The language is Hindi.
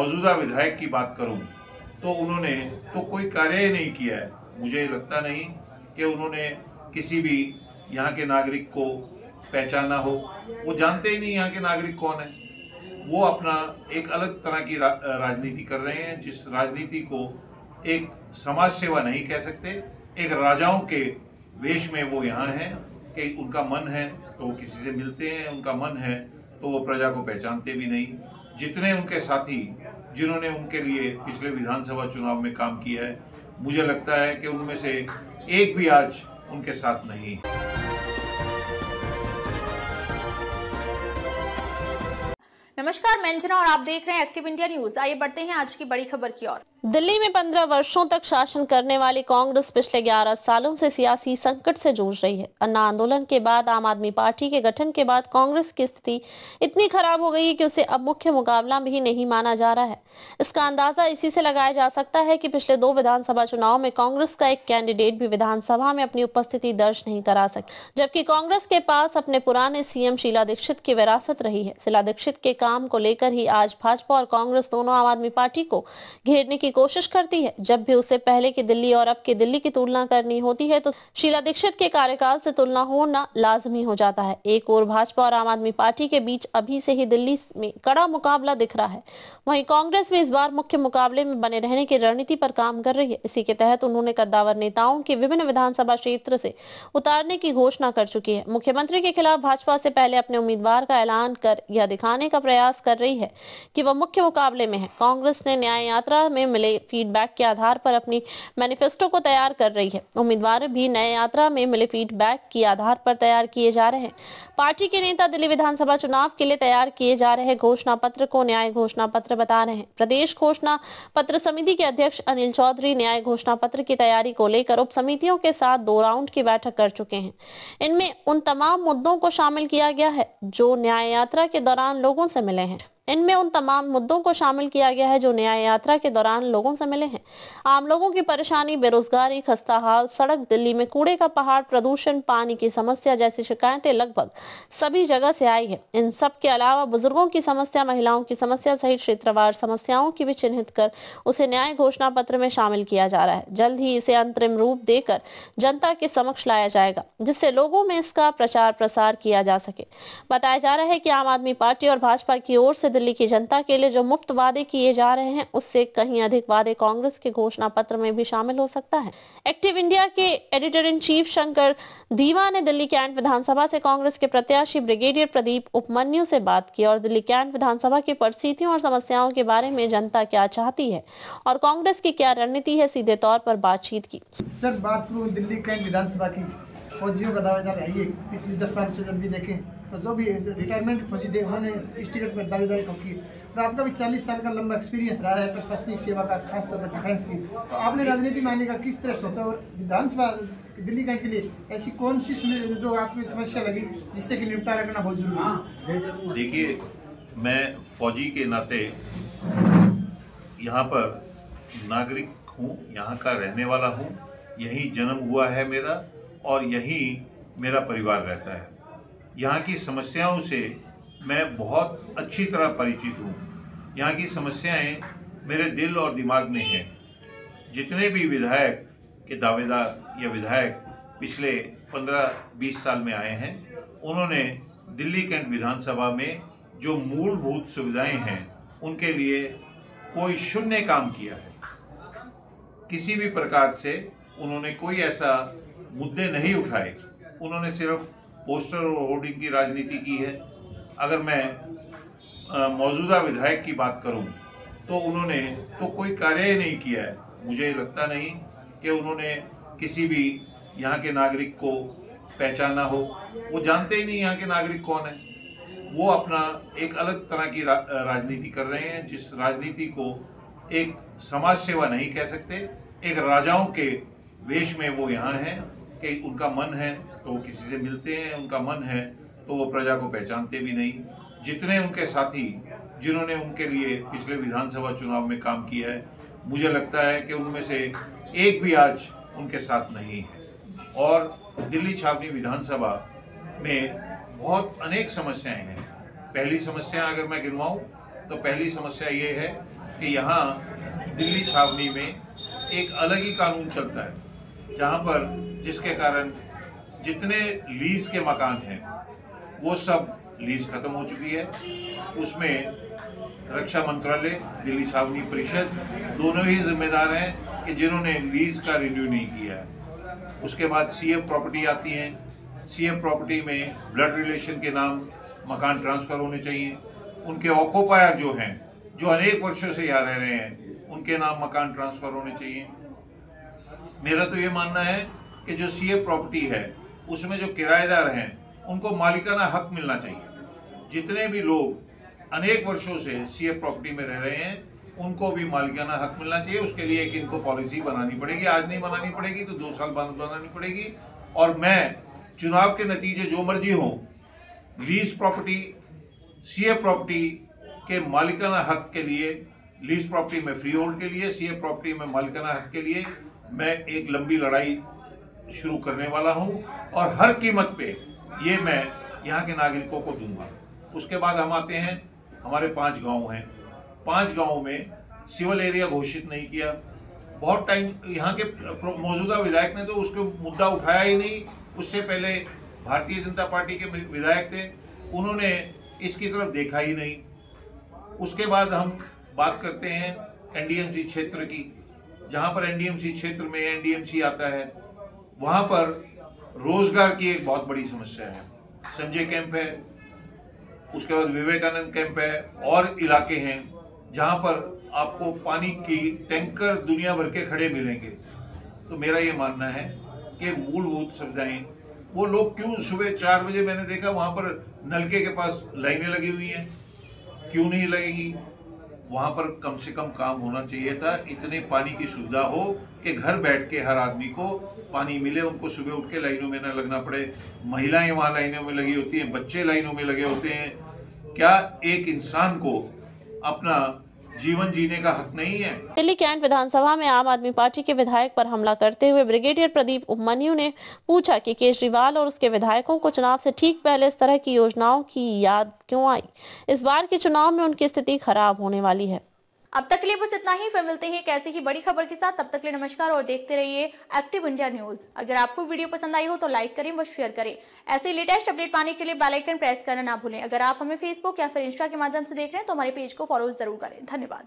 मौजूदा विधायक की बात करूं तो उन्होंने तो कोई कार्य ही नहीं किया है। मुझे लगता नहीं कि उन्होंने किसी भी यहाँ के नागरिक को पहचाना हो। वो जानते ही नहीं यहाँ के नागरिक कौन है। वो अपना एक अलग तरह की राजनीति कर रहे हैं, जिस राजनीति को एक समाज सेवा नहीं कह सकते। एक राजाओं के वेश में वो यहाँ हैं कि उनका मन है तो वो किसी से मिलते हैं, उनका मन है तो वो प्रजा को पहचानते भी नहीं। जितने उनके साथी जिन्होंने उनके लिए पिछले विधानसभा चुनाव में काम किया है, मुझे लगता है कि उनमें से एक भी आज उनके साथ नहीं है। नमस्कार, मैं अंजना और आप देख रहे हैं एक्टिव इंडिया न्यूज। आइए बढ़ते हैं आज की बड़ी खबर की ओर। दिल्ली में 15 वर्षों तक शासन करने वाली कांग्रेस पिछले 11 सालों से सियासी संकट से जूझ रही है। अन्ना आंदोलन के बाद आम आदमी पार्टी के गठन के बाद कांग्रेस की स्थिति इतनी खराब हो गई है कि उसे अब मुख्य मुकाबला भी नहीं माना जा रहा है। इसका अंदाजा इसी से लगाया जा सकता है कि पिछले 2 विधानसभा चुनाव में कांग्रेस का एक कैंडिडेट भी विधानसभा में अपनी उपस्थिति दर्ज नहीं करा सके, जबकि कांग्रेस के पास अपने पुराने सीएम शीला दीक्षित की विरासत रही है। शीला दीक्षित के काम को लेकर ही आज भाजपा और कांग्रेस दोनों आम आदमी पार्टी को घेरने की कोशिश करती है। जब भी उससे पहले की दिल्ली और अब की दिल्ली की तुलना करनी होती है तो शीला दीक्षित के कार्यकाल से तुलना होना लाजमी हो जाता है। एक ओर भाजपा और आम आदमी पार्टी के बीच अभी से ही दिल्ली में कड़ा मुकाबला दिख रहा है, वहीं कांग्रेस भी इस बार मुख्य मुकाबले में बने रहने की रणनीति पर काम कर रही है। इसी के तहत उन्होंने कद्दावर नेताओं की विभिन्न विधानसभा क्षेत्र से उतारने की घोषणा कर चुकी है। मुख्यमंत्री के खिलाफ भाजपा से पहले अपने उम्मीदवार का ऐलान कर यह दिखाने का प्रयास कर रही है कि वह मुख्य मुकाबले में है। कांग्रेस ने न्याय यात्रा में मिले फीडबैक के आधार पर अपनी मैनिफेस्टो को तैयार कर रही है। उम्मीदवार भी न्याय यात्रा में मिले फीडबैक के आधार पर तैयार किए जा रहे हैं। पार्टी के नेता दिल्ली विधानसभा चुनाव के लिए तैयार किए जा रहे घोषणा पत्र को न्याय घोषणा पत्र बता रहे हैं। प्रदेश घोषणा पत्र समिति के अध्यक्ष अनिल चौधरी न्याय घोषणा पत्र की तैयारी को लेकर उप समितियों के साथ 2 राउंड की बैठक कर चुके हैं। इनमें उन तमाम मुद्दों को शामिल किया गया है जो न्याय यात्रा के दौरान लोगों से मिले हैं। आम लोगों की परेशानी, बेरोजगारी, खस्ता हाल, सड़क, दिल्ली में कूड़े का पहाड़, प्रदूषण, पानी की समस्या जैसी शिकायतें लगभग सभी जगह से आई है। इन सब के अलावा बुजुर्गों की समस्या, महिलाओं की समस्या सहित क्षेत्रवार समस्याओं की भी चिन्हित कर उसे न्याय घोषणा पत्र में शामिल किया जा रहा है। जल्द ही इसे अंतरिम रूप देकर जनता के समक्ष लाया जाएगा, जिससे लोगों में इसका प्रचार प्रसार किया जा सके। बताया जा रहा है कि आम आदमी पार्टी और भाजपा की ओर से दिल्ली की जनता के लिए जो मुफ्त वादे किए जा रहे हैं, उससे कहीं अधिक वादे कांग्रेस के घोषणा पत्र में भी शामिल हो सकता है। एक्टिव इंडिया के एडिटर इन चीफ शंकर दीवा ने दिल्ली कैंट विधानसभा से कांग्रेस के प्रत्याशी ब्रिगेडियर प्रदीप उपमन्यु से बात की और दिल्ली कैंट विधानसभा की परिस्थितियों और समस्याओं के बारे में जनता क्या चाहती है और कांग्रेस की क्या रणनीति है, सीधे तौर पर बातचीत की। सर, बात करूं दिल्ली कैंट विधानसभा की, फौजियों का दावेदार रही है। पिछले 10 साल से जब भी देखें तो जो भी रिटायरमेंट फौजी थे उन्होंने इस टिकट पर दावेदारी को की। और आपका भी 40 साल का लंबा एक्सपीरियंस रहा है प्रशासनिक सेवा का, खासतौर पर डिफेंस की। तो आपने राजनीति में आने का किस तरह सोचा और विधानसभा दिल्ली कैंट के लिए ऐसी कौन सी जो आपकी समस्या लगी जिससे कि निपटारा करना बहुत जरूरी है? देखिए, मैं फौजी के नाते यहाँ पर नागरिक हूँ, यहाँ का रहने वाला हूँ, यहीं जन्म हुआ है मेरा और यहीं मेरा परिवार रहता है। यहाँ की समस्याओं से मैं बहुत अच्छी तरह परिचित हूँ। यहाँ की समस्याएं मेरे दिल और दिमाग में हैं। जितने भी विधायक के दावेदार या विधायक पिछले 15-20 साल में आए हैं, उन्होंने दिल्ली कैंट विधानसभा में जो मूलभूत सुविधाएं हैं उनके लिए कोई शून्य काम किया है। किसी भी प्रकार से उन्होंने कोई ऐसा मुद्दे नहीं उठाए। उन्होंने सिर्फ पोस्टर और होर्डिंग की राजनीति की है। अगर मैं मौजूदा विधायक की बात करूं तो उन्होंने तो कोई कार्य ही नहीं किया है। मुझे लगता नहीं कि उन्होंने किसी भी यहाँ के नागरिक को पहचाना हो। वो जानते ही नहीं यहाँ के नागरिक कौन है। वो अपना एक अलग तरह की राजनीति कर रहे हैं, जिस राजनीति को एक समाज सेवा नहीं कह सकते। एक राजाओं के वेश में वो यहाँ हैं कि उनका मन है तो वो किसी से मिलते हैं, उनका मन है तो वो प्रजा को पहचानते भी नहीं। जितने उनके साथी जिन्होंने उनके लिए पिछले विधानसभा चुनाव में काम किया है, मुझे लगता है कि उनमें से एक भी आज उनके साथ नहीं है। और दिल्ली छावनी विधानसभा में बहुत अनेक समस्याएं हैं। पहली समस्या अगर मैं गिनवाऊं तो पहली समस्या ये है कि यहाँ दिल्ली छावनी में एक अलग ही कानून चलता है, जहाँ पर जिसके कारण जितने लीज के मकान हैं वो सब लीज खत्म हो चुकी है। उसमें रक्षा मंत्रालय, दिल्ली छावनी परिषद दोनों ही जिम्मेदार हैं कि जिन्होंने लीज का रिन्यू नहीं किया है। उसके बाद सीएम प्रॉपर्टी आती हैं। सीएम प्रॉपर्टी में ब्लड रिलेशन के नाम मकान ट्रांसफर होने चाहिए। उनके ऑक्यूपायर जो हैं, जो अनेक वर्षों से यहाँ रह रहे हैं, उनके नाम मकान ट्रांसफर होने चाहिए। मेरा तो ये मानना है कि जो सीएम प्रॉपर्टी है उसमें जो किराएदार हैं उनको मालिकाना हक मिलना चाहिए। जितने भी लोग अनेक वर्षों से सीएम प्रॉपर्टी में रह रहे हैं उनको भी मालिकाना हक मिलना चाहिए। उसके लिए एक इनको पॉलिसी बनानी पड़ेगी। आज नहीं बनानी पड़ेगी तो 2 साल बाद बनानी पड़ेगी। और मैं चुनाव के नतीजे जो मर्जी हों, लीज प्रॉपर्टी, सीएम प्रॉपर्टी के मालिकाना हक के लिए, लीज प्रॉपर्टी में फ्री होल्ड के लिए, सीएम प्रॉपर्टी में मालिकाना हक के लिए मैं एक लंबी लड़ाई शुरू करने वाला हूं और हर कीमत पे ये मैं यहाँ के नागरिकों को दूंगा। उसके बाद हम आते हैं, हमारे 5 गांव हैं। 5 गांव में सिविल एरिया घोषित नहीं किया। बहुत टाइम यहाँ के मौजूदा विधायक ने तो उसको मुद्दा उठाया ही नहीं। उससे पहले भारतीय जनता पार्टी के विधायक थे, उन्होंने इसकी तरफ देखा ही नहीं। उसके बाद हम बात करते हैं एनडीएमसी क्षेत्र की, जहाँ पर एनडीएमसी क्षेत्र में एनडीएमसी आता है, वहाँ पर रोजगार की एक बहुत बड़ी समस्या है। संजय कैंप है, उसके बाद विवेकानंद कैंप है और इलाके हैं जहाँ पर आपको पानी की टैंकर दुनिया भर के खड़े मिलेंगे। तो मेरा ये मानना है कि मूलभूत सुविधाएं, वो लोग क्यों सुबह 4 बजे मैंने देखा वहाँ पर नलके के पास लाइनें लगी हुई हैं, क्यों नहीं लगेगी? वहाँ पर कम से कम काम होना चाहिए था। इतने पानी की सुविधा हो कि घर बैठ के हर आदमी को पानी मिले, उनको सुबह उठ के लाइनों में न लगना पड़े। महिलाएं वहाँ लाइनों में लगी होती हैं, बच्चे लाइनों में लगे होते हैं। क्या एक इंसान को अपना जीवन जीने का हक नहीं है? दिल्ली कैंट विधानसभा में आम आदमी पार्टी के विधायक पर हमला करते हुए ब्रिगेडियर प्रदीप उपमन्यु ने पूछा कि केजरीवाल और उसके विधायकों को चुनाव से ठीक पहले इस तरह की योजनाओं की याद क्यों आई। इस बार के चुनाव में उनकी स्थिति खराब होने वाली है। अब तक के लिए बस इतना ही। फिर मिलते हैं एक ऐसे ही बड़ी खबर के साथ। तब तक के लिए नमस्कार और देखते रहिए एक्टिव इंडिया न्यूज। अगर आपको वीडियो पसंद आई हो तो लाइक करें व शेयर करें। ऐसे लेटेस्ट अपडेट पाने के लिए बेल आइकन प्रेस करना ना भूलें। अगर आप हमें फेसबुक या फिर इंस्टा के माध्यम से देख रहे हैं तो हमारे पेज को फॉलो जरूर करें। धन्यवाद।